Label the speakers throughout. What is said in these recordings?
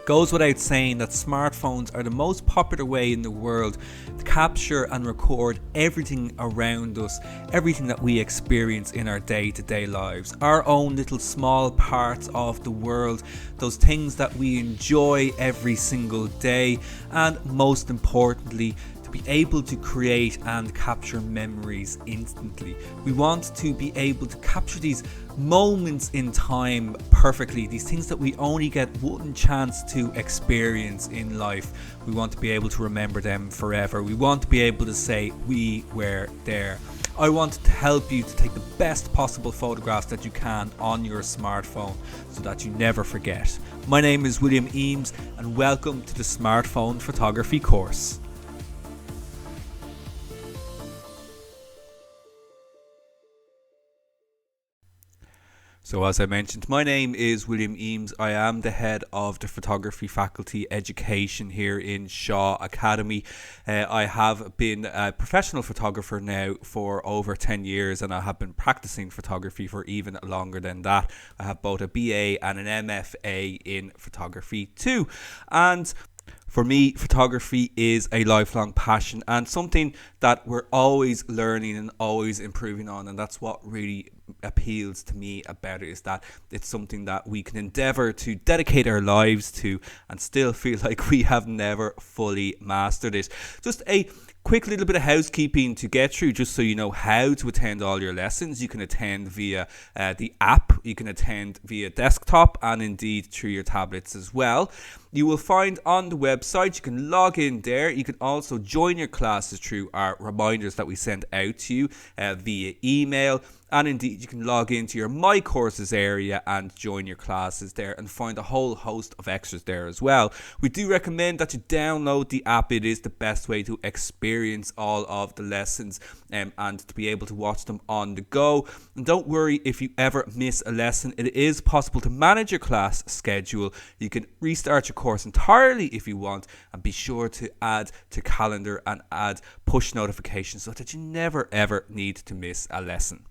Speaker 1: Goes without saying that smartphones are the most popular way in the world to capture and record everything around us, everything that we experience in our day-to-day lives, our own little small parts of the world, those things that we enjoy every single day, and most importantly, to be able to create and capture memories instantly. We want to be able to capture these moments in time perfectly, these things that we only get one chance to experience in life. We want to be able to remember them forever. We want to be able to say we were there. I want to help you to take the best possible photographs that you can on your smartphone so that you never forget. My name is William Eames and welcome to the Smartphone Photography course. So as I mentioned, my name is William Eames. I am the head of the photography faculty education here in Shaw Academy. I have been a professional photographer now for over 10 years and I have been practicing photography for even longer than that. I have both a BA and an MFA in photography too. And for me, photography is a lifelong passion and something that we're always learning and always improving on, and that's what really appeals to me about it, is that it's something that we can endeavour to dedicate our lives to and still feel like we have never fully mastered it. Just a quick little bit of housekeeping to get through, just so you know how to attend all your lessons. You can attend via the app, you can attend via desktop, and indeed through your tablets as well. You will find on the website, you can log in there. You can also join your classes through our reminders that we send out to you via email. And indeed, you can log into your My Courses area and join your classes there and find a whole host of extras there as well. We do recommend that you download the app. It is the best way to experience all of the lessons and to be able to watch them on the go. And don't worry if you ever miss a lesson. It is possible to manage your class schedule. You can restart your course entirely if you want, and be sure to add to calendar and add push notifications so that you never ever need to miss a lesson.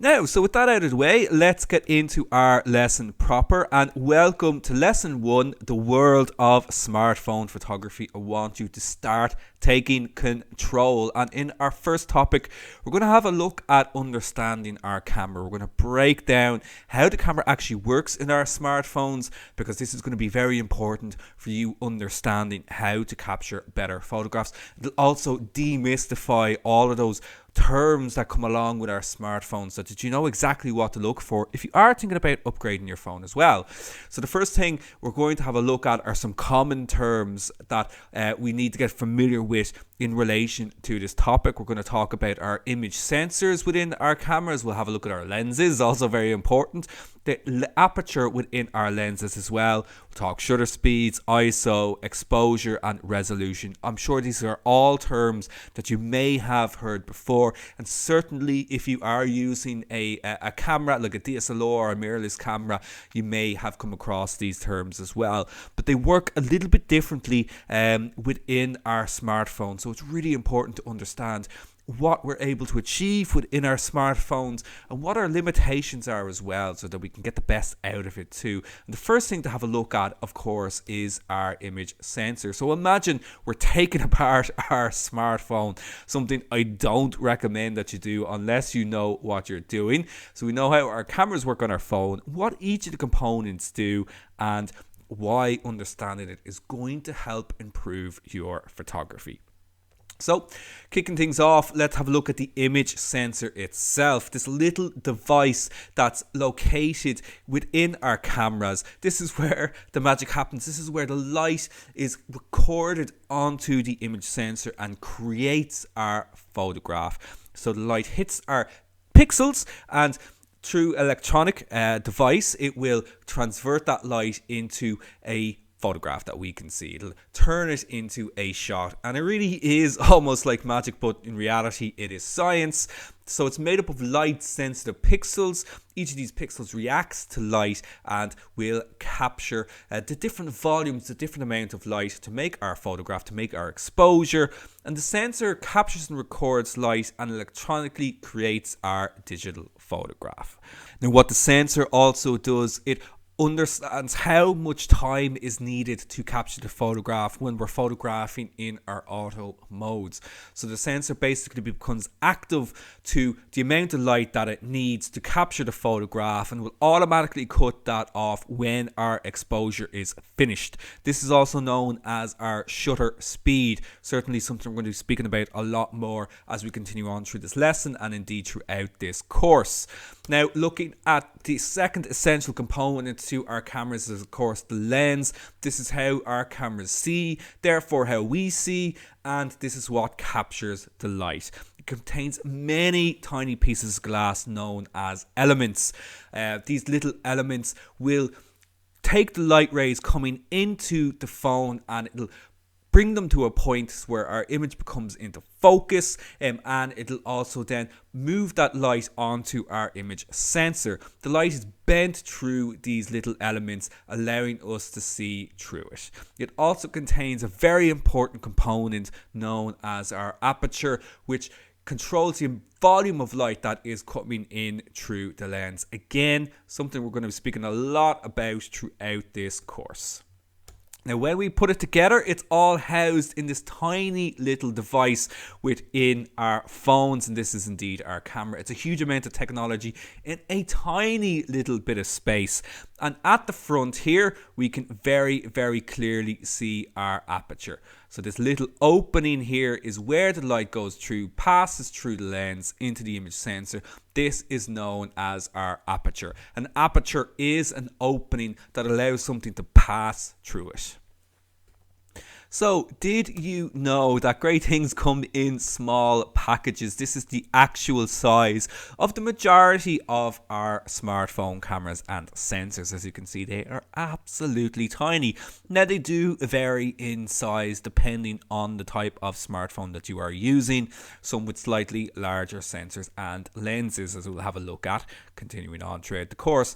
Speaker 1: Now, so with that out of the way, let's get into our lesson proper, and welcome to lesson 1, the world of smartphone photography. I want you to start taking control, and in our first topic, we're going to have a look at understanding our camera. We're going to break down how the camera actually works in our smartphones, because this is going to be very important for you understanding how to capture better photographs. It'll also demystify all of those terms that come along with our smartphones, so that you know exactly what to look for if you are thinking about upgrading your phone as well. So the first thing we're going to have a look at are some common terms that we need to get familiar with in relation to this topic. We're going to talk about our image sensors within our cameras. We'll have a look at our lenses, also very important. The aperture within our lenses as well. We'll talk shutter speeds, ISO, exposure and resolution. I'm sure these are all terms that you may have heard before, and certainly if you are using a camera like a DSLR or a mirrorless camera, you may have come across these terms as well. But they work a little bit differently within our smartphone, so it's really important to understand what we're able to achieve within our smartphones and what our limitations are as well, so that we can get the best out of it too. And the first thing to have a look at, of course, is our image sensor. So imagine we're taking apart our smartphone, something I don't recommend that you do unless you know what you're doing. So we know how our cameras work on our phone, what each of the components do, and why understanding it is going to help improve your photography. So, kicking things off, let's have a look at the image sensor itself. This little device that's located within our cameras. This is where the magic happens. This is where the light is recorded onto the image sensor and creates our photograph. So the light hits our pixels, and through electronic device, it will transvert that light into a photograph that we can see. It'll turn it into a shot, and it really is almost like magic, but in reality it is science. So it's made up of light sensitive pixels. Each of these pixels reacts to light and will capture the different volumes, the different amount of light to make our photograph, to make our exposure. And the sensor captures and records light and electronically creates our digital photograph. Now what the sensor also does, it understands how much time is needed to capture the photograph when we're photographing in our auto modes. So the sensor basically becomes active to the amount of light that it needs to capture the photograph and will automatically cut that off when our exposure is finished. This is also known as our shutter speed, certainly something we're going to be speaking about a lot more as we continue on through this lesson and indeed throughout this course. Now, looking at the second essential component to our cameras is, of course, the lens. This is how our cameras see, therefore how we see, and this is what captures the light. It contains many tiny pieces of glass known as elements. These little elements will take the light rays coming into the phone and it'll bring them to a point where our image becomes into focus, and it'll also then move that light onto our image sensor. The light is bent through these little elements, allowing us to see through it. It also contains a very important component known as our aperture, which controls the volume of light that is coming in through the lens. Again, something we're going to be speaking a lot about throughout this course. Now, when we put it together, it's all housed in this tiny little device within our phones, and this is indeed our camera. It's a huge amount of technology in a tiny little bit of space. And at the front here, we can very, very clearly see our aperture. So this little opening here is where the light goes through, passes through the lens into the image sensor. This is known as our aperture. An aperture is an opening that allows something to pass through it. So, did you know that great things come in small packages? This is the actual size of the majority of our smartphone cameras and sensors. As you can see, they are absolutely tiny. Now, they do vary in size depending on the type of smartphone that you are using. Some with slightly larger sensors and lenses, as we'll have a look at continuing on throughout the course.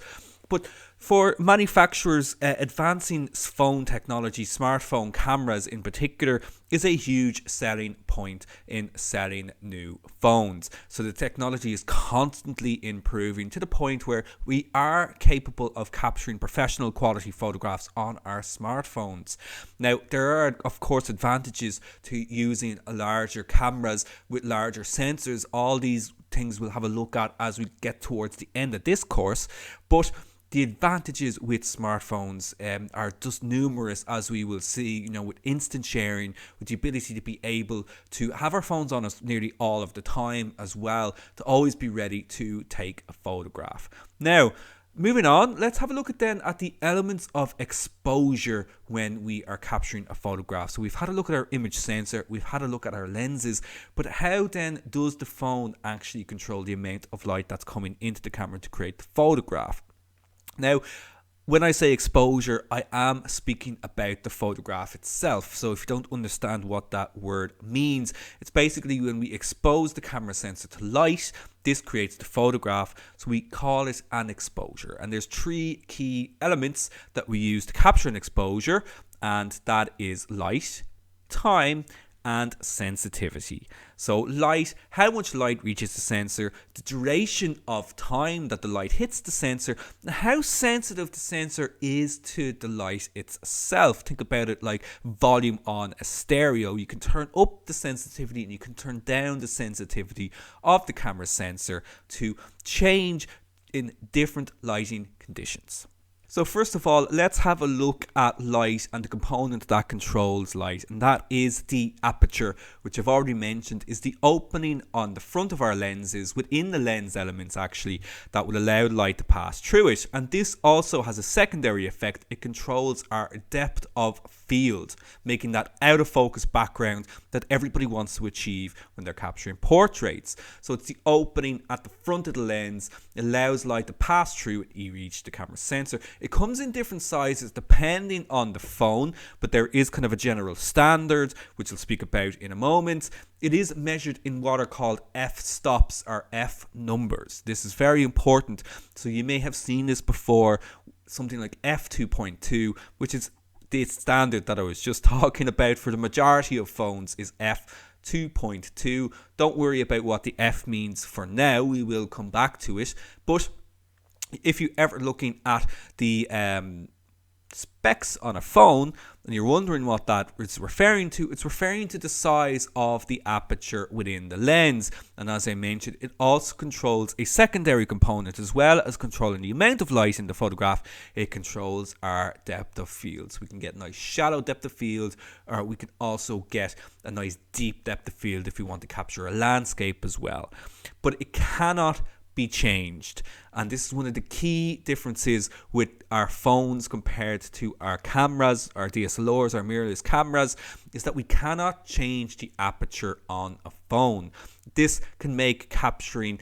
Speaker 1: But for manufacturers, advancing phone technology, smartphone cameras in particular, is a huge selling point in selling new phones. So the technology is constantly improving to the point where we are capable of capturing professional quality photographs on our smartphones. Now, there are, of course, advantages to using larger cameras with larger sensors. All these things we'll have a look at as we get towards the end of this course. But the advantages with smartphones are just numerous, as we will see, with instant sharing, with the ability to be able to have our phones on us nearly all of the time as well, to always be ready to take a photograph. Now, moving on, let's have a look at the elements of exposure when we are capturing a photograph. So we've had a look at our image sensor, we've had a look at our lenses, but how then does the phone actually control the amount of light that's coming into the camera to create the photograph? Now, when I say exposure, I am speaking about the photograph itself. So if you don't understand what that word means, it's basically when we expose the camera sensor to light, this creates the photograph. So we call it an exposure. And there's three key elements that we use to capture an exposure, and that is light, time, and sensitivity. So light, how much light reaches the sensor, the duration of time that the light hits the sensor, and how sensitive the sensor is to the light itself. Think about it like volume on a stereo. You can turn up the sensitivity and you can turn down the sensitivity of the camera sensor to change in different lighting conditions. So first of all, let's have a look at light and the component that controls light, and that is the aperture, which I've already mentioned is the opening on the front of our lenses, within the lens elements actually, that will allow light to pass through it. And this also has a secondary effect. It controls our depth of field, making that out of focus background that everybody wants to achieve when they're capturing portraits. So it's the opening at the front of the lens, allows light to pass through and reach the camera sensor. It comes in different sizes depending on the phone, but there is kind of a general standard, which we'll speak about in a moment. It is measured in what are called f-stops or f-numbers. This is very important. So you may have seen this before, something like f2.2, which is the standard that I was just talking about for the majority of phones, is f2.2. Don't worry about what the F means for now. We will come back to it. But If you ever looking at the specs on a phone and you're wondering what that is referring to, it's referring to the size of the aperture within the lens. And as I mentioned, it also controls a secondary component as well as controlling the amount of light in the photograph. It controls our depth of field. So we can get a nice shallow depth of field, or we can also get a nice deep depth of field if we want to capture a landscape as well. But it cannot be changed, and this is one of the key differences with our phones compared to our cameras, our DSLRs, our mirrorless cameras, is that we cannot change the aperture on a phone. This can make capturing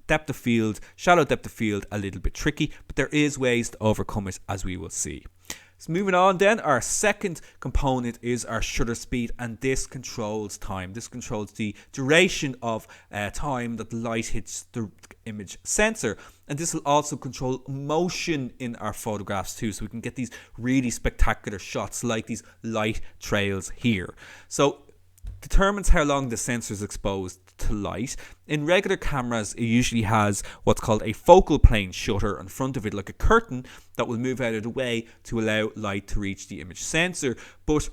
Speaker 1: depth of field, shallow depth of field, a little bit tricky, but there is ways to overcome it, as we will see. So moving on then, our second component is our shutter speed, and this controls time. This controls the duration of time that the light hits the image sensor, and this will also control motion in our photographs too, so we can get these really spectacular shots like these light trails here. So determines how long the sensor is exposed to light. In regular cameras, it usually has what's called a focal plane shutter in front of it, like a curtain that will move out of the way to allow light to reach the image sensor. But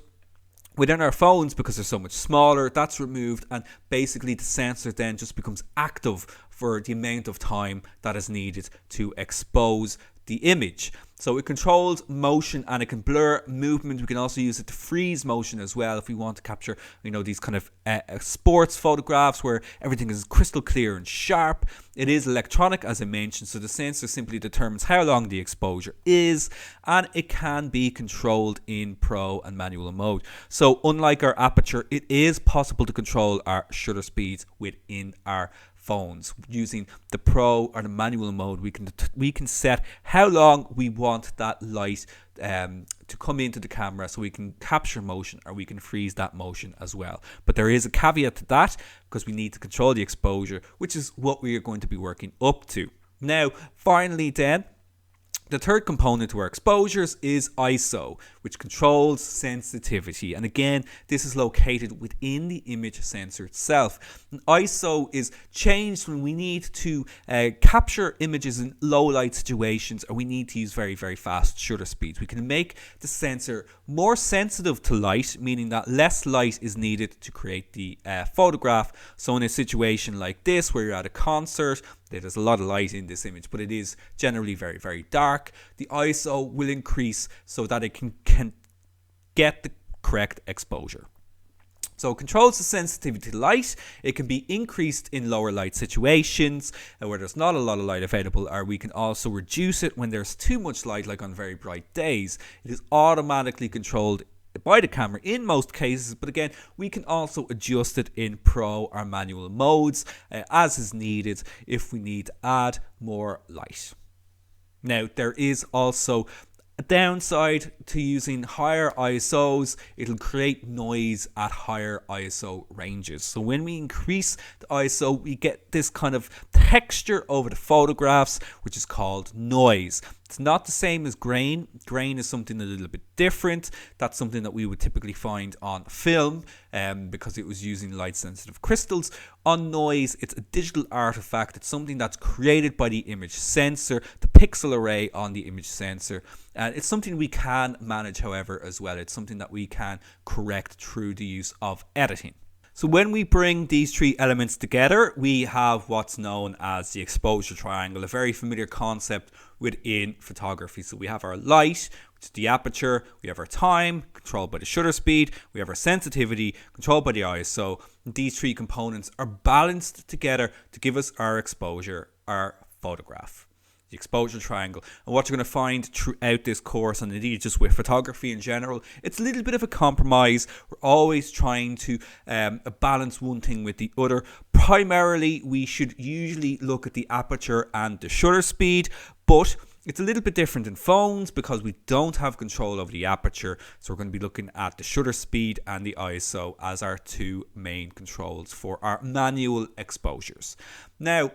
Speaker 1: within our phones, because they're so much smaller, that's removed, and basically the sensor then just becomes active for the amount of time that is needed to expose the image. So it controls motion and it can blur movement. We can also use it to freeze motion as well if we want to capture, these kind of sports photographs where everything is crystal clear and sharp. It is electronic, as I mentioned, so the sensor simply determines how long the exposure is, and it can be controlled in pro and manual mode. So unlike our aperture, it is possible to control our shutter speeds within our phones. Using the pro or the manual mode, we can set how long we want that light to come into the camera, so we can capture motion or we can freeze that motion as well. But there is a caveat to that, because we need to control the exposure, which is what we are going to be working up to. Now, finally then, the third component to our exposures is ISO, which controls sensitivity. And again, this is located within the image sensor itself. And ISO is changed when we need to capture images in low light situations, or we need to use very, very fast shutter speeds. We can make the sensor more sensitive to light, meaning that less light is needed to create the photograph. So in a situation like this, where you're at a concert, there's a lot of light in this image, but it is generally very, very dark, the ISO will increase so that it can get the correct exposure. So it controls the sensitivity to light. It can be increased in lower light situations where there's not a lot of light available, or we can also reduce it when there's too much light, like on very bright days. It is automatically controlled by the camera in most cases, but again, we can also adjust it in pro or manual modes as is needed if we need to add more light. Now, there is also a downside to using higher ISOs. It'll create noise at higher ISO ranges. So when we increase the ISO, we get this kind of texture over the photographs, which is called noise. It's not the same as grain. Grain is something a little bit different. That's something that we would typically find on film because it was using light sensitive crystals. On noise, it's a digital artifact. It's something that's created by the image sensor, the pixel array on the image sensor. And it's something we can manage, however, as well. It's something that we can correct through the use of editing. So when we bring these three elements together, we have what's known as the exposure triangle, a very familiar concept within photography. So we have our light, which is the aperture, we have our time, controlled by the shutter speed, we have our sensitivity, controlled by the ISO. These three components are balanced together to give us our exposure, our photograph. The exposure triangle. And what you're going to find throughout this course, and indeed just with photography in general, it's a little bit of a compromise. We're always trying to balance one thing with the other. Primarily, we should usually look at the aperture and the shutter speed, but it's a little bit different in phones because we don't have control over the aperture. So we're going to be looking at the shutter speed and the ISO as our two main controls for our manual exposures. Now,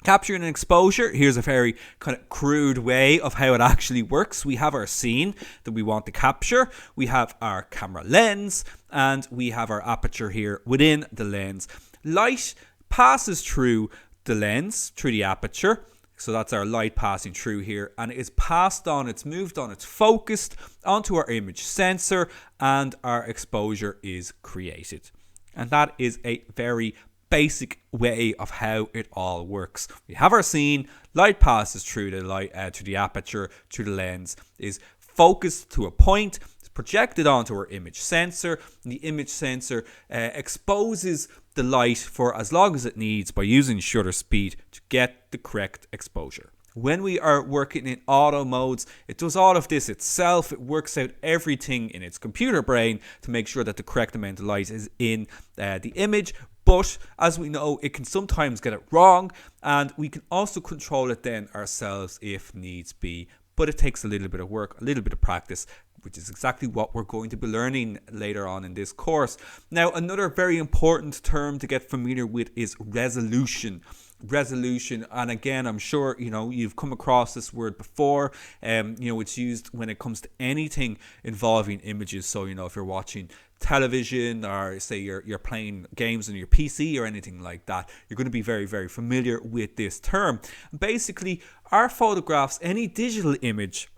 Speaker 1: capturing an exposure, here's a very kind of crude way of how it actually works. We have our scene that we want to capture, we have our camera lens, and we have our aperture here within the lens. Light passes through the lens, through the aperture, So that's our light passing through here, and it is passed on, it's moved on, it's focused onto our image sensor, and our exposure is created. And that is a very basic way of how it all works. We have our scene, light passes through the light, through the aperture, through the lens, is focused to a point, it's projected onto our image sensor, and the image sensor exposes the light for as long as it needs by using shutter speed to get the correct exposure. When we are working in auto modes, it does all of this itself. It works out everything in its computer brain to make sure that the correct amount of light is in the image. But as we know, it can sometimes get it wrong, and we can also control it then ourselves if needs be. But it takes a little bit of work, a little bit of practice, which is exactly what we're going to be learning later on in this course. Now, another very important term to get familiar with is resolution. Resolution, and again, I'm sure you've come across this word before. It's used when it comes to anything involving images. So if you're watching television, or say you're playing games on your PC or anything like that, you're going to be very, very familiar with this term. Basically, our photographs, any digital image,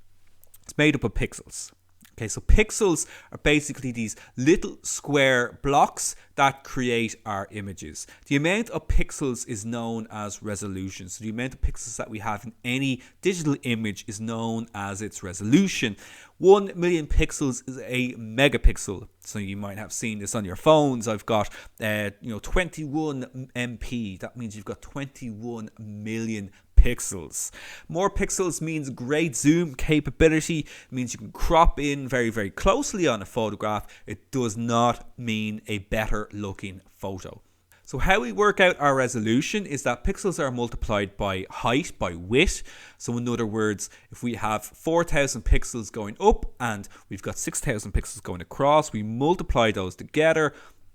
Speaker 1: it's made up of pixels. Okay, so pixels are basically these little square blocks that create our images. The amount of pixels is known as resolution. So the amount of pixels that we have in any digital image is known as its resolution. 1 million pixels is a megapixel. So you might have seen this on your phones. I've got 21 MP. That means you've got 21 million pixels. More pixels means great zoom capability. It means you can crop in very, very closely on a photograph. It does not mean a better looking photo. So how we work out our resolution is that pixels are multiplied by height, by width. So in other words, if we have 4,000 pixels going up and we've got 6,000 pixels going across, we multiply those together.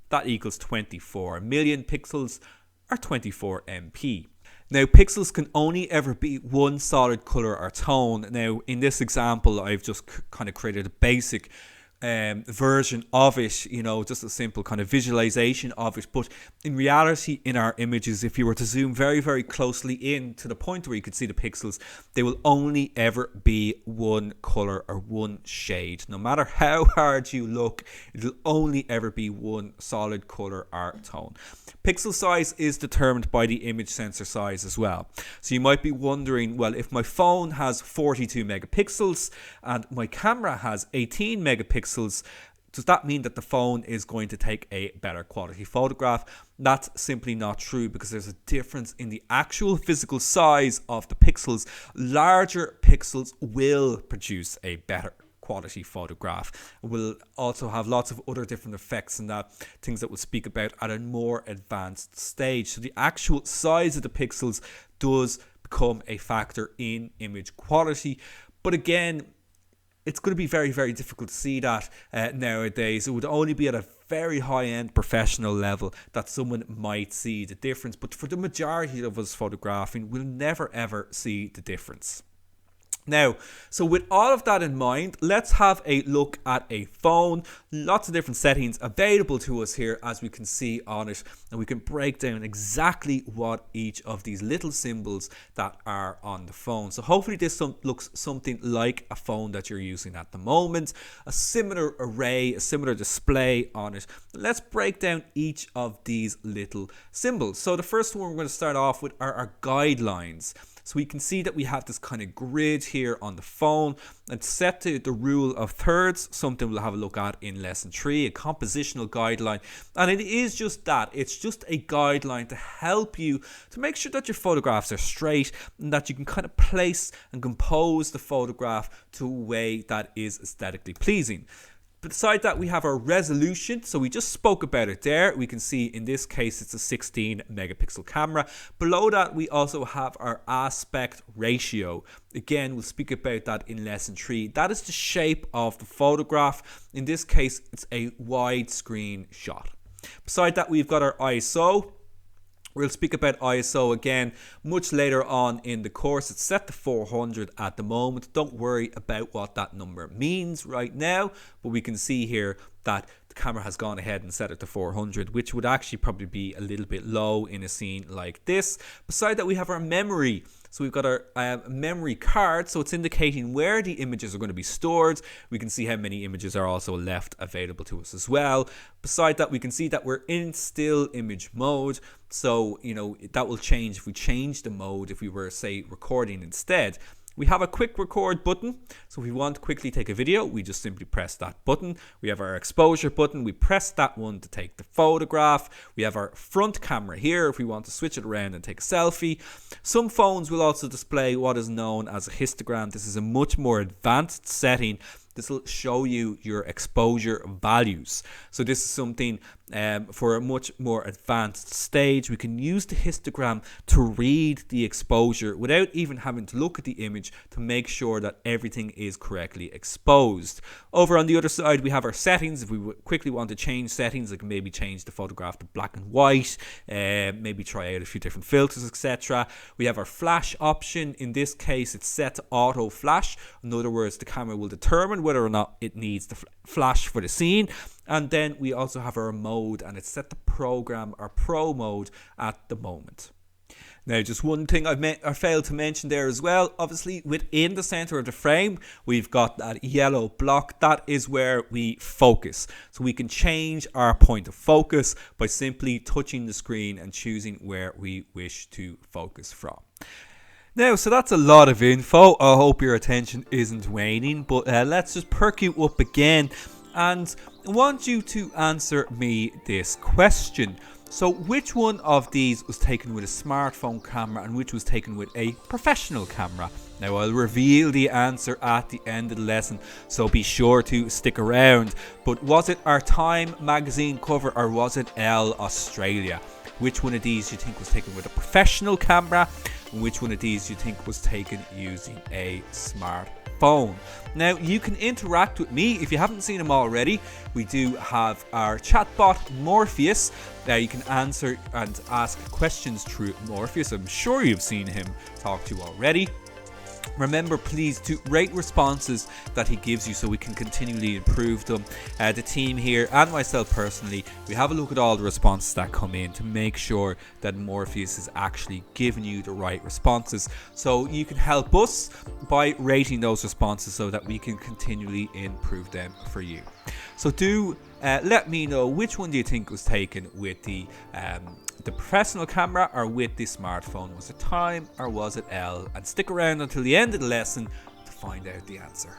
Speaker 1: That equals 24 million pixels, or 24 MP. Now, pixels can only ever be one solid color or tone. Now, in this example, I've just kind of created a basic version of it, just a simple kind of visualization of it. But in reality, in our images, if you were to zoom very, very closely in to the point where you could see the pixels, they will only ever be one color or one shade. No matter how hard you look, it'll only ever be one solid color or tone. Pixel size is determined by the image sensor size as well. So you might be wondering, well, if my phone has 42 megapixels and my camera has 18 megapixels, does that mean that the phone is going to take a better quality photograph? That's simply not true, because there's a difference in the actual physical size of the pixels. Larger pixels will produce a better quality photograph. We'll also have lots of other different effects and that, things that we'll speak about at a more advanced stage. So the actual size of the pixels does become a factor in image quality. But again, it's going to be very, very difficult to see that nowadays. It would only be at a very high-end professional level that someone might see the difference. But for the majority of us photographing, we'll never, ever see the difference. Now, so with all of that in mind, let's have a look at a phone. Lots of different settings available to us here, as we can see on it, and we can break down exactly what each of these little symbols that are on the phone. So hopefully this looks something like a phone that you're using at the moment, a similar array, a similar display on it. Let's break down each of these little symbols. So the first one we're going to start off with are our guidelines. So we can see that we have this kind of grid here on the phone, and set to the rule of thirds, something we'll have a look at in lesson 3, a compositional guideline. And it is just that. It's just a guideline to help you to make sure that your photographs are straight and that you can kind of place and compose the photograph to a way that is aesthetically pleasing. Beside that, we have our resolution. So we just spoke about it there. We can see in this case it's a 16 megapixel camera. Below that, we also have our aspect ratio. Again, we'll speak about that in lesson 3. That is the shape of the photograph. In this case, it's a widescreen shot. Beside that, we've got our ISO. We'll speak about ISO again much later on in the course. It's set to 400 at the moment. Don't worry about what that number means right now, but we can see here that the camera has gone ahead and set it to 400, which would actually probably be a little bit low in a scene like this. Beside that, we have our memory. So we've got our memory card, so it's indicating where the images are going to be stored. We can see how many images are also left available to us as well. Beside that, we can see that we're in still image mode. So, that will change if we change the mode, if we were, say, recording instead. We have a quick record button, so if we want to quickly take a video, we just simply press that button. We have our exposure button, we press that one to take the photograph. We have our front camera here if we want to switch it around and take a selfie. Some phones will also display what is known as a histogram. This is a much more advanced setting. This will show you your exposure values. So this is something for a much more advanced stage. We can use the histogram to read the exposure without even having to look at the image to make sure that everything is correctly exposed. Over on the other side, we have our settings. If we quickly want to change settings, I can maybe change the photograph to black and white, maybe try out a few different filters, etc. We have our flash option. In this case, it's set to auto flash. In other words, the camera will determine whether or not it needs the flash for the scene. And then we also have our mode, and it's set to program or pro mode at the moment. Now, just one thing I failed to mention there as well. Obviously, within the center of the frame, we've got that yellow block. That is where we focus. So we can change our point of focus by simply touching the screen and choosing where we wish to focus from. Now, so that's a lot of info. I hope your attention isn't waning, but let's just perk you up again. And I want you to answer me this question. So which one of these was taken with a smartphone camera and which was taken with a professional camera? Now, I'll reveal the answer at the end of the lesson, so be sure to stick around. But was it our Time magazine cover or was it Elle Australia? Which one of these do you think was taken with a professional camera and which one of these do you think was taken using a smartphone? Now, you can interact with me if you haven't seen him already. We do have our chatbot Morpheus. Now you can answer and ask questions through Morpheus. I'm sure you've seen him talk to you already. Remember, please, to rate responses that he gives you so we can continually improve them. The team here and myself personally, we have a look at all the responses that come in to make sure that Morpheus is actually giving you the right responses. So you can help us by rating those responses so that we can continually improve them for you. So do let me know which one do you think was taken with the professional camera or with the smartphone. Was it Time or was it Elle? And stick around until the end of the lesson to find out the answer.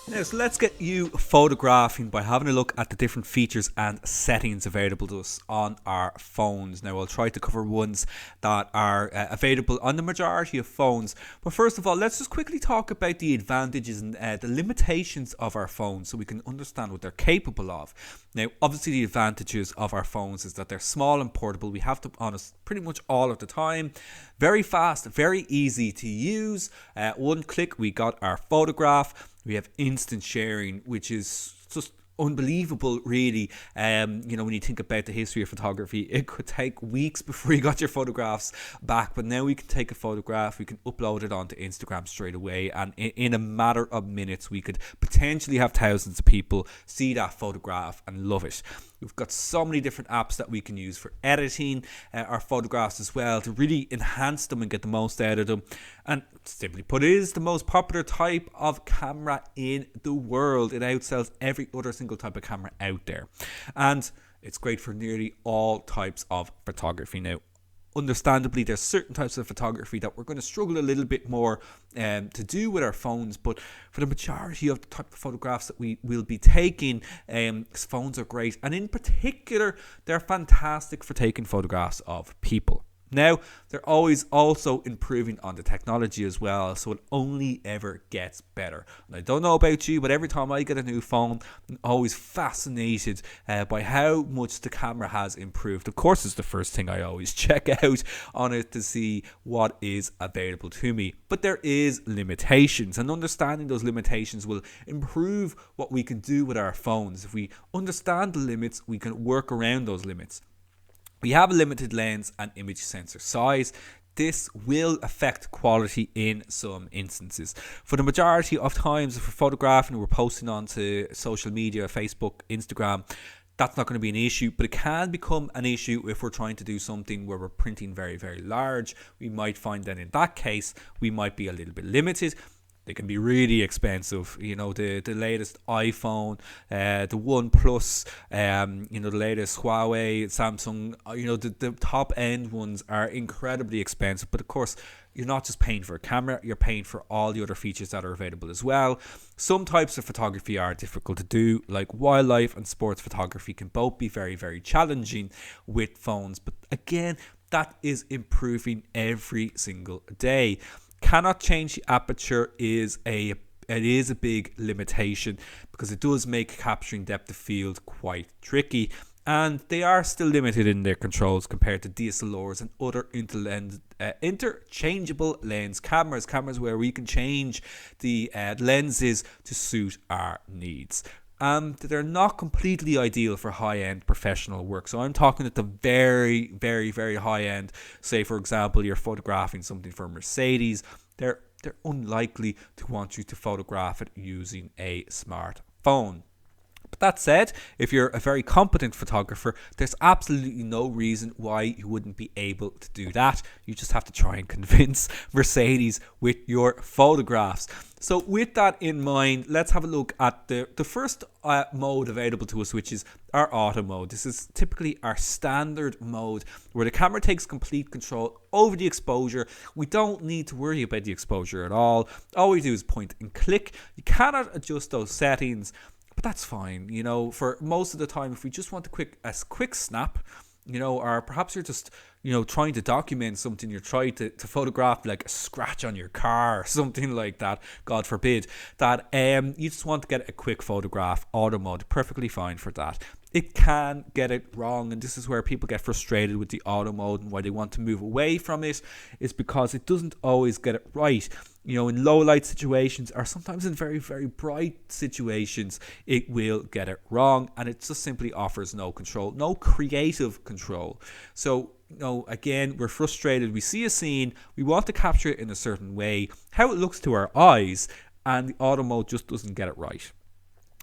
Speaker 1: Now, so let's get you photographing by having a look at the different features and settings available to us on our phones. Now, I'll try to cover ones that are available on the majority of phones. But first of all, let's just quickly talk about the advantages and the limitations of our phones so we can understand what they're capable of. Now, obviously, the advantages of our phones is that they're small and portable. We have them on us pretty much all of the time. Very fast, very easy to use. One click, we got our photograph. We have instant sharing, which is just unbelievable, really. When you think about the history of photography, it could take weeks before you got your photographs back, but now we can take a photograph, we can upload it onto Instagram straight away, and in a matter of minutes we could potentially have thousands of people see that photograph and love it. We've got so many different apps that we can use for editing our photographs as well to really enhance them and get the most out of them. And simply put, it is the most popular type of camera in the world. It outsells every other single type of camera out there. And it's great for nearly all types of photography. Now, understandably, there's certain types of photography that we're going to struggle a little bit more to do with our phones, but for the majority of the type of photographs that we will be taking, phones are great, and in particular they're fantastic for taking photographs of people. Now, they're always also improving on the technology as well, so it only ever gets better. And I don't know about you, but every time I get a new phone, I'm always fascinated by how much the camera has improved. Of course, it's the first thing I always check out on it to see what is available to me. But there is limitations, and understanding those limitations will improve what we can do with our phones. If we understand the limits, we can work around those limits. We have a limited lens and image sensor size. this will affect quality in some instances. For the majority of times, if we're photographing and we're posting onto social media, Facebook, Instagram, that's not going to be an issue, but it can become an issue if we're trying to do something where we're printing very, very large. We might find that in that case, we might be a little bit limited. They can be really expensive, the latest iPhone, the OnePlus, the latest Huawei, Samsung, the top end ones are incredibly expensive. But of course, you're not just paying for a camera, you're paying for all the other features that are available as well. Some types of photography are difficult to do, like wildlife and sports photography can both be very, very challenging with phones. But again, that is improving every single day. Cannot change the aperture is a big limitation, because it does make capturing depth of field quite tricky, and they are still limited in their controls compared to DSLRs and other interchangeable lens cameras where we can change the lenses to suit our needs. They're not completely ideal for high-end professional work. So I'm talking at the very, very, very high end. Say, for example, you're photographing something for Mercedes. They're unlikely to want you to photograph it using a smartphone. But that said, if you're a very competent photographer, there's absolutely no reason why you wouldn't be able to do that. You just have to try and convince Mercedes with your photographs. So with that in mind, let's have a look at the first mode available to us, which is our auto mode. This is typically our standard mode where the camera takes complete control over the exposure. We don't need to worry about the exposure at all. All we do is point and click. You cannot adjust those settings, but that's fine. For most of the time, if we just want a quick snap, or perhaps you're just, trying to document something, you're trying to photograph like a scratch on your car or something like that, God forbid, that you just want to get a quick photograph, auto mode, perfectly fine for that. It can get it wrong, and this is where people get frustrated with the auto mode and why they want to move away from it, is because it doesn't always get it right. In low light situations, or sometimes in very, very bright situations, it will get it wrong, and it just simply offers no control, no creative control. So, again, we're frustrated. We see a scene, we want to capture it in a certain way, how it looks to our eyes, and the auto mode just doesn't get it right.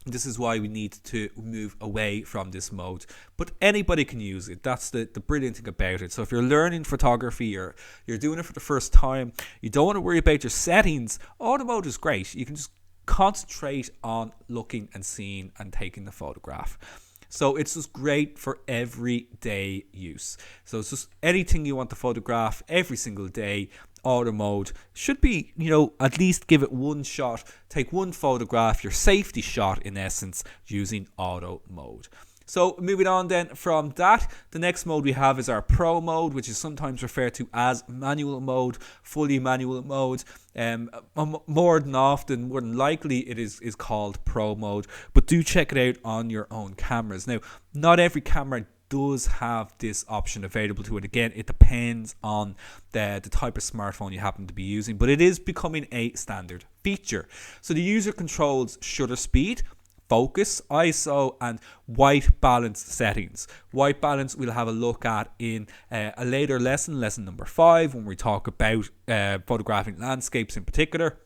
Speaker 1: This is why we need to move away from this mode, but anybody can use it. That's the brilliant thing about it. So if you're learning photography, or you're doing it for the first time, you don't want to worry about your settings, auto mode is great. You can just concentrate on looking and seeing and taking the photograph. So it's just great for everyday use. So it's just anything you want to photograph every single day. Auto mode should be, at least give it one shot, take one photograph, your safety shot in essence, using auto mode. So moving on then from that, the next mode we have is our Pro mode, which is sometimes referred to as manual mode, fully manual mode. More than likely it is called Pro mode, but do check it out on your own cameras. Now, not every camera does have this option available to it. Again, it depends on the type of smartphone you happen to be using, but it is becoming a standard feature. So the user controls shutter speed, focus, ISO, and white balance settings. White balance we'll have a look at in a later lesson number 5, when we talk about photographing landscapes in particular.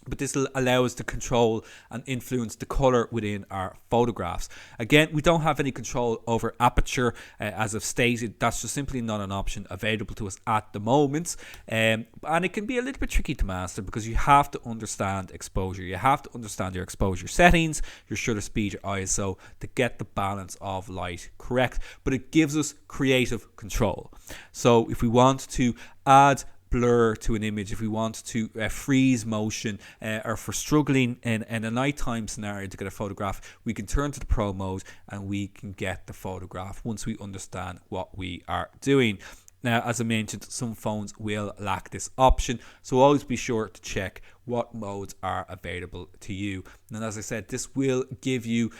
Speaker 1: But this will allow us to control and influence the color within our photographs. Again, we don't have any control over aperture, as I've stated. That's just simply not an option available to us at the moment. And it can be a little bit tricky to master, because you have to understand exposure. You have to understand your exposure settings, your shutter speed, your ISO, to get the balance of light correct. But it gives us creative control. So if we want to add blur to an image, if we want to freeze motion, or for struggling in a nighttime scenario to get a photograph, we can turn to the Pro mode and we can get the photograph once we understand what we are doing. Now, as I mentioned, some phones will lack this option, so always be sure to check what modes are available to you. And as I said, this will give you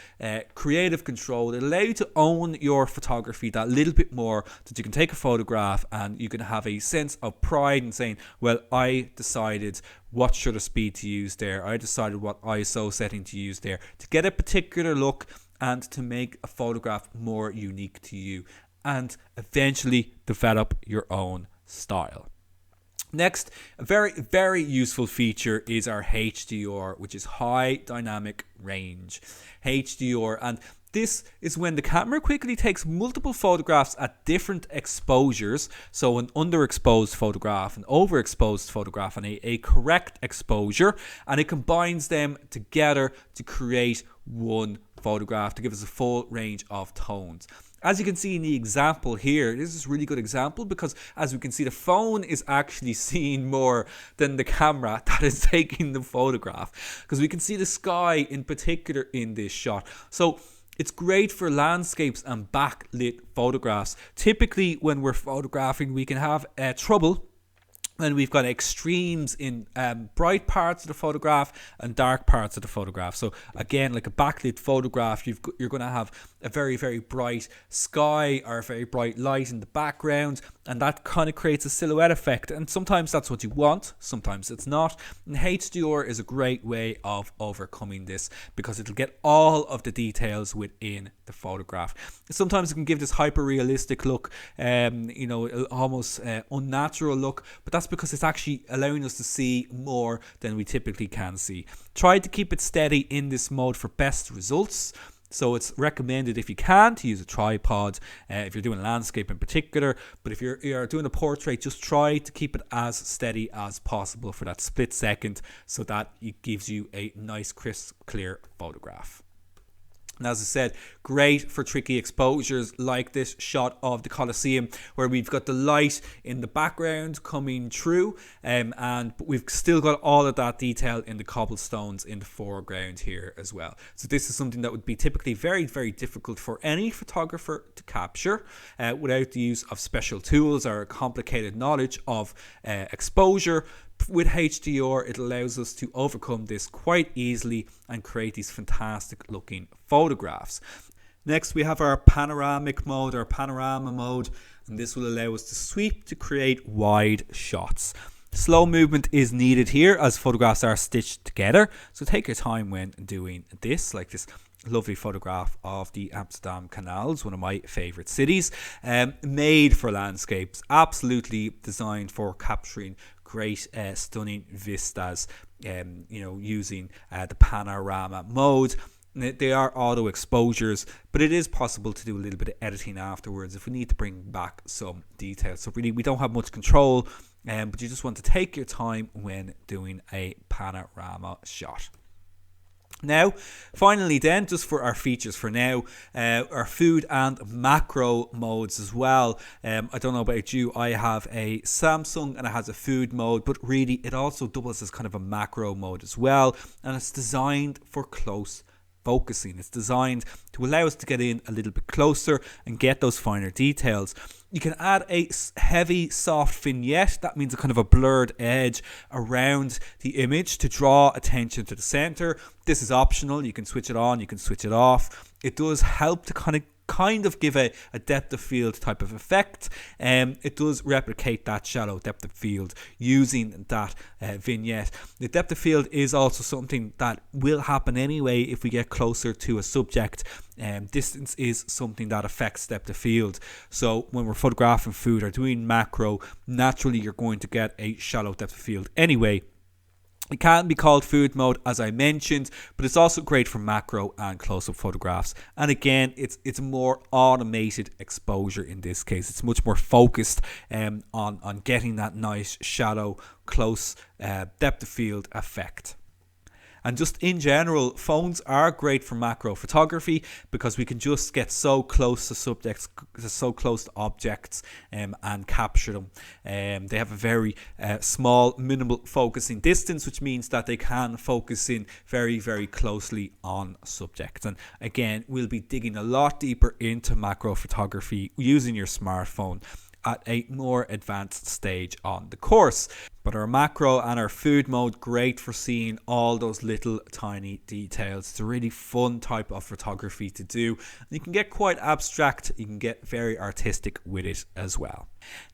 Speaker 1: creative control. It'll allow you to own your photography that little bit more, that you can take a photograph and you can have a sense of pride in saying, well, I decided what shutter speed to use there, I decided what ISO setting to use there, to get a particular look and to make a photograph more unique to you, and eventually develop your own style. Next, a very useful feature is our HDR, which is high dynamic range. HDR, and this is when the camera quickly takes multiple photographs at different exposures. So an underexposed photograph, an overexposed photograph, and a correct exposure, and it combines them together to create one photograph to give us a full range of tones. As you can see in the example here, this is a really good example because as we can see, the phone is actually seeing more than the camera that is taking the photograph, because we can see the sky in particular in this shot. So it's great for landscapes and backlit photographs. Typically when we're photographing, we can have trouble when we've got extremes in bright parts of the photograph and dark parts of the photograph. So again, like a backlit photograph, you're going to have a very bright sky or a very bright light in the background, and that kind of creates a silhouette effect, and sometimes that's what you want, sometimes it's not. And HDR is a great way of overcoming this because it'll get all of the details within the photograph. Sometimes it can give this hyper realistic look, almost unnatural look, but that's because it's actually allowing us to see more than we typically can see. Try to keep it steady in this mode for best results. So it's recommended, if you can, to use a tripod if you're doing landscape in particular. But if you're doing a portrait, just try to keep it as steady as possible for that split second so that it gives you a nice, crisp, clear photograph. And as I said, great for tricky exposures like this shot of the Colosseum, where we've got the light in the background coming through, but we've still got all of that detail in the cobblestones in the foreground here as well. So this is something that would be typically very difficult for any photographer to capture without the use of special tools or a complicated knowledge of exposure. With HDR, it allows us to overcome this quite easily and create these fantastic looking photographs. Next, we have our panoramic mode, or panorama mode, and this will allow us to sweep to create wide shots. Slow movement is needed here as photographs are stitched together, so take your time when doing this, like this lovely photograph of the Amsterdam canals, one of my favorite cities, made for landscapes, absolutely designed for capturing great stunning vistas, using the panorama mode. They are auto exposures, but it is possible to do a little bit of editing afterwards if we need to bring back some details. So really, we don't have much control, but you just want to take your time when doing a panorama shot. Now, finally then, just for our features for now, our food and macro modes as well. I don't know about you, I have a Samsung and it has a food mode, but really it also doubles as kind of a macro mode as well, and it's designed for close focusing. It's designed to allow us to get in a little bit closer and get those finer details. You can add a heavy soft vignette, that means a kind of a blurred edge around the image to draw attention to the center. This is optional, you can switch it on, you can switch it off. It does help to kind of give a depth of field type of effect. It does replicate that shallow depth of field using that vignette. The depth of field is also something that will happen anyway if we get closer to a subject. Distance is something that affects depth of field. So when we're photographing food or doing macro, naturally you're going to get a shallow depth of field anyway. It can be called food mode, as I mentioned, but it's also great for macro and close-up photographs. And again, it's a more automated exposure in this case. It's much more focused on getting that nice shallow, close depth of field effect. And just in general, phones are great for macro photography because we can just get so close to subjects, so close to objects, and capture them. They have a very small, minimal focusing distance, which means that they can focus in very closely on subjects. And again, we'll be digging a lot deeper into macro photography using your smartphone at a more advanced stage on the course. But our macro and our food mode, great for seeing all those little tiny details. It's a really fun type of photography to do. And you can get quite abstract, you can get very artistic with it as well.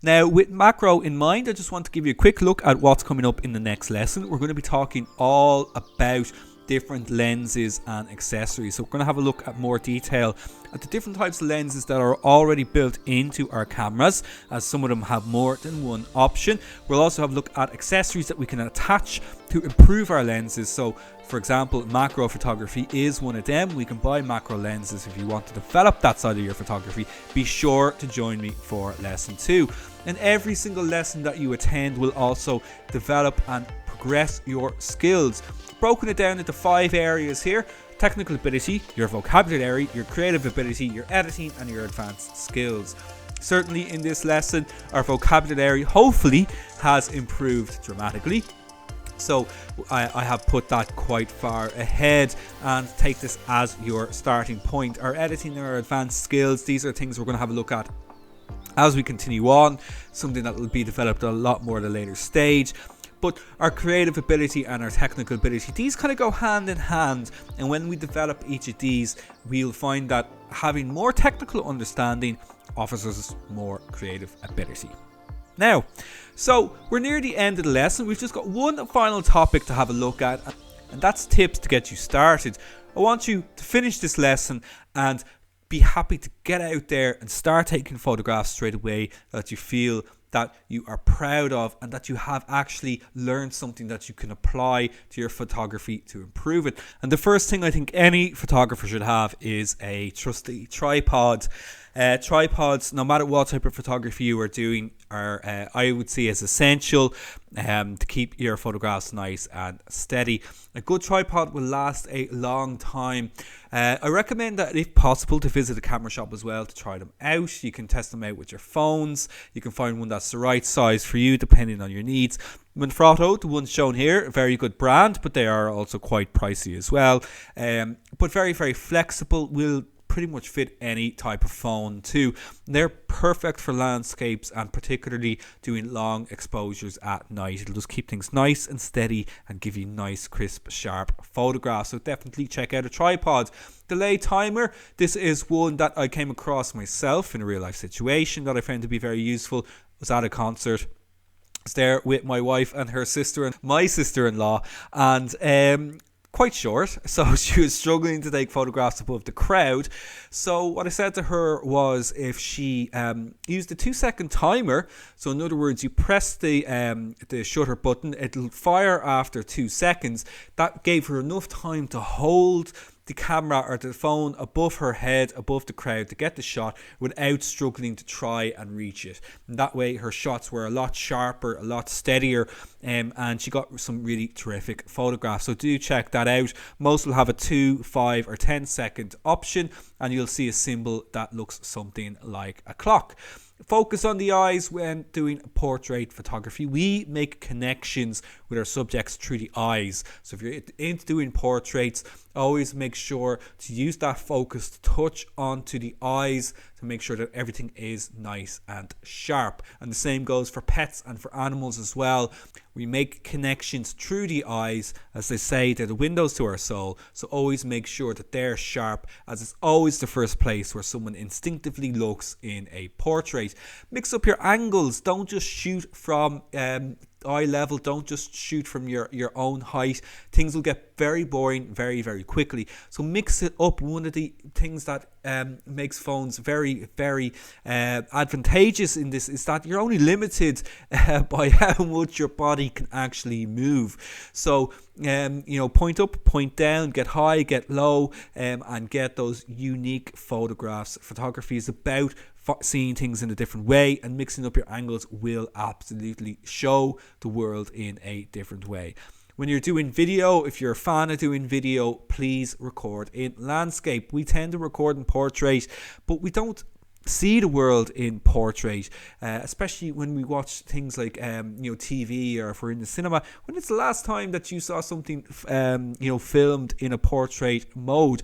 Speaker 1: Now, with macro in mind, I just want to give you a quick look at what's coming up in the next lesson. We're going to be talking all about different lenses and accessories. So we're going to have a look at more detail at the different types of lenses that are already built into our cameras, as some of them have more than one option. We'll also have a look at accessories that we can attach to improve our lenses. So for example, macro photography is one of them. We can buy macro lenses. If you want to develop that side of your photography, be sure to join me for lesson 2. And every single lesson that you attend will also develop and progress your skills. Broken it down into 5 areas here: technical ability, your vocabulary, your creative ability, your editing, and your advanced skills. Certainly in this lesson, our vocabulary hopefully has improved dramatically. So I have put that quite far ahead, and take this as your starting point. Our editing and our advanced skills, these are things we're going to have a look at as we continue on, something that will be developed a lot more at a later stage. But our creative ability and our technical ability, these kind of go hand in hand, and when we develop each of these, we'll find that having more technical understanding offers us more creative ability. Now, so we're near the end of the lesson. We've just got one final topic to have a look at, and that's tips to get you started. I want you to finish this lesson and be happy to get out there and start taking photographs straight away that you feel that you are proud of, and that you have actually learned something that you can apply to your photography to improve it. And the first thing I think any photographer should have is a trusty tripod. Tripods, no matter what type of photography you are doing, are I would say is essential to keep your photographs nice and steady. A good tripod will last a long time. I recommend that if possible to visit a camera shop as well to try them out. You can test them out with your phones. You can find one that's the right size for you depending on your needs. Manfrotto, the ones shown here, a very good brand, but they are also quite pricey as well. But very, very flexible, will pretty much fit any type of phone too. They're perfect for landscapes and particularly doing long exposures at night. It'll just keep things nice and steady and give you nice, crisp, sharp photographs. So definitely check out a tripod. Delay timer. This is one that I came across myself in a real life situation that I found to be very useful. I was at a concert. I was there with my wife and her sister and my sister-in-law, and quite short, so she was struggling to take photographs above the crowd. So what I said to her was, if she used the 2-second timer, so in other words, you press the shutter button, it'll fire after 2 seconds. That gave her enough time to hold the camera or the phone above her head, above the crowd, to get the shot without struggling to try and reach it. And that way her shots were a lot sharper, a lot steadier, and she got some really terrific photographs. So do check that out. Most will have a 2, 5 or 10 second option, and you'll see a symbol that looks something like a clock. Focus on the eyes when doing portrait photography. We make connections with our subjects through the eyes. So if you're into doing portraits, always make sure to use that focus to touch onto the eyes to make sure that everything is nice and sharp. And the same goes for pets and for animals as well. We make connections through the eyes. As they say, they're the windows to our soul. So always make sure that they're sharp, as it's always the first place where someone instinctively looks in a portrait. Mix up your angles. Don't just shoot from eye level. Don't just shoot from your own height. Things will get very boring very, very quickly. So mix it up. One of the things that makes phones very, very advantageous in this is that you're only limited by how much your body can actually move. So point up, point down, get high, get low, and get those unique photographs. Photography is about seeing things in a different way, and mixing up your angles will absolutely show the world in a different way. When you're doing video, if you're a fan of doing video, please record in landscape. We tend to record in portrait, but we don't see the world in portrait, especially when we watch things like TV, or if we're in the cinema. When it's the last time that you saw something filmed in a portrait mode?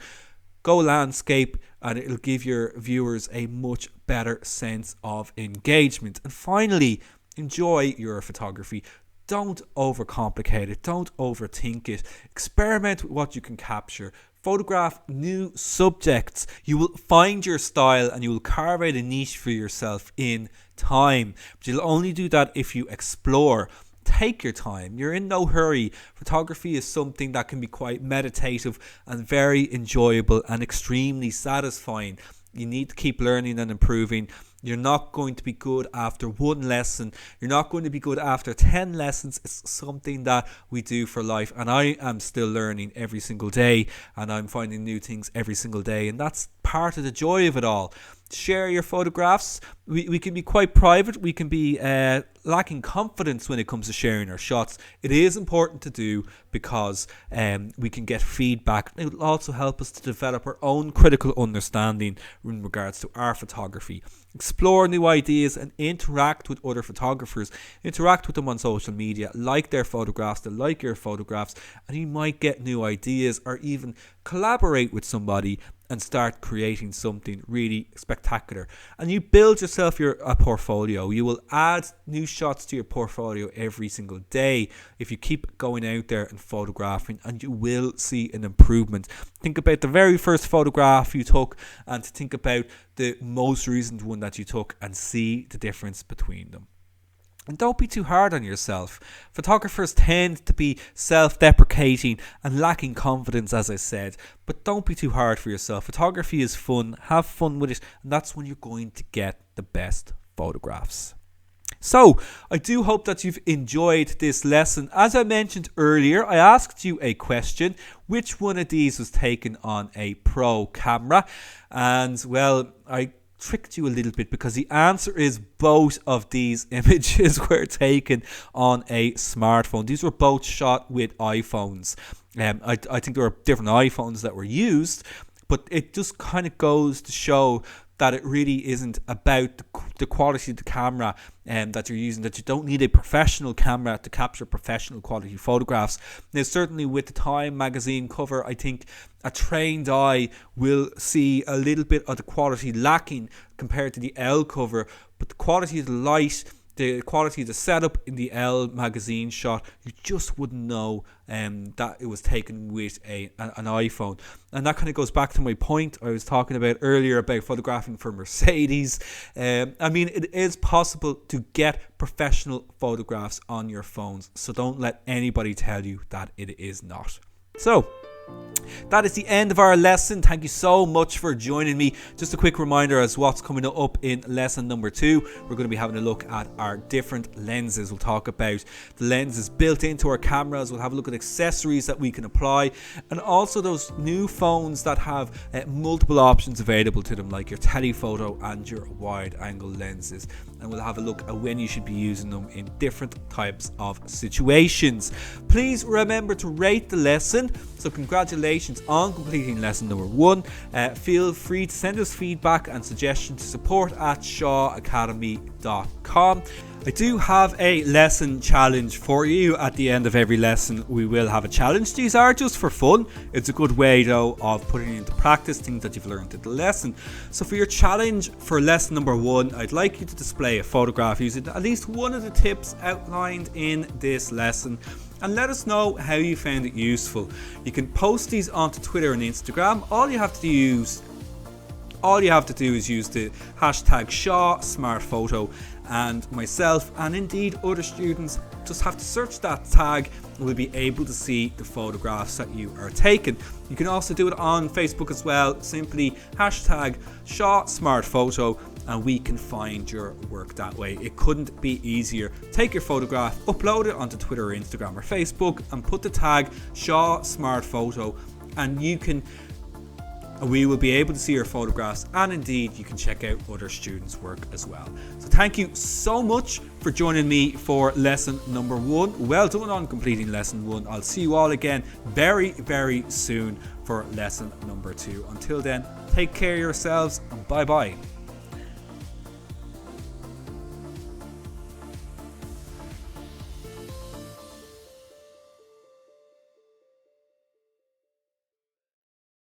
Speaker 1: Go landscape, and it'll give your viewers a much better sense of engagement. And finally, enjoy your photography. Don't overcomplicate it. Don't overthink it. Experiment with what you can capture. Photograph new subjects. You will find your style, and you will carve out a niche for yourself in time. But you'll only do that if you explore. Take your time. You're in no hurry. Photography is something that can be quite meditative and very enjoyable and extremely satisfying. You need to keep learning and improving. You're not going to be good after one lesson. You're not going to be good after 10 lessons. It's something that we do for life. And I am still learning every single day. And I'm finding new things every single day. And that's part of the joy of it all. Share your photographs. We can be quite private. We can be lacking confidence when it comes to sharing our shots. It is important to do because we can get feedback. It will also help us to develop our own critical understanding in regards to our photography. Explore new ideas and interact with other photographers. Interact with them on social media. Like their photographs, they like your photographs, and you might get new ideas or even collaborate with somebody and start creating something really spectacular. And you build yourself a portfolio. You will add new shots to your portfolio every single day if you keep going out there and photographing, and you will see an improvement. Think about the very first photograph you took and think about the most recent one that you took and see the difference between them. And don't be too hard on yourself. Photographers tend to be self-deprecating and lacking confidence, as I said. But don't be too hard for yourself. Photography is fun. Have fun with it. And that's when you're going to get the best photographs. So, I do hope that you've enjoyed this lesson. As I mentioned earlier, I asked you a question. Which one of these was taken on a pro camera? And, well, I tricked you a little bit because the answer is both of these images were taken on a smartphone. These were both shot with iPhones. I think there were different iPhones that were used, but it just kind of goes to show that it really isn't about the quality of the camera that you're using, that you don't need a professional camera to capture professional quality photographs. Now, certainly with the Time magazine cover, I think a trained eye will see a little bit of the quality lacking compared to the L cover, but the quality of the light, the quality of the setup in the L magazine shot, you just wouldn't know that it was taken with an iPhone. And that kind of goes back to my point I was talking about earlier about photographing for Mercedes. I mean, it is possible to get professional photographs on your phones, so don't let anybody tell you that it is not. So, that is the end of our lesson. Thank you so much for joining me. Just a quick reminder as what's coming up in lesson number 2. We're going to be having a look at our different lenses. We'll talk about the lenses built into our cameras. We'll have a look at accessories that we can apply, and also those new phones that have multiple options available to them, like your telephoto and your wide angle lenses. And we'll have a look at when you should be using them in different types of situations. Please remember to rate the lesson. So congratulations on completing lesson number 1. Feel free to send us feedback and suggestions to support@shawacademy.com. I do have a lesson challenge for you. At the end of every lesson, we will have a challenge. These are just for fun. It's a good way, though, of putting into practice things that you've learned in the lesson. So for your challenge for lesson number 1, I'd like you to display a photograph using at least one of the tips outlined in this lesson, and let us know how you found it useful. You can post these onto Twitter and Instagram. All you have to do is use the hashtag #ShawSmartPhoto, and myself and indeed other students just have to search that tag and we'll be able to see the photographs that you are taking. You can also do it on Facebook as well. Simply hashtag #ShawSmartPhoto and we can find your work that way. It couldn't be easier. Take your photograph, upload it onto Twitter or Instagram or Facebook and put the tag #ShawSmartPhoto, and we will be able to see your photographs, and indeed you can check out other students' work as well. So thank you so much for joining me for lesson number 1. Well done on completing lesson 1. I'll see you all again very, very soon for lesson number 2. Until then, take care of yourselves and bye bye.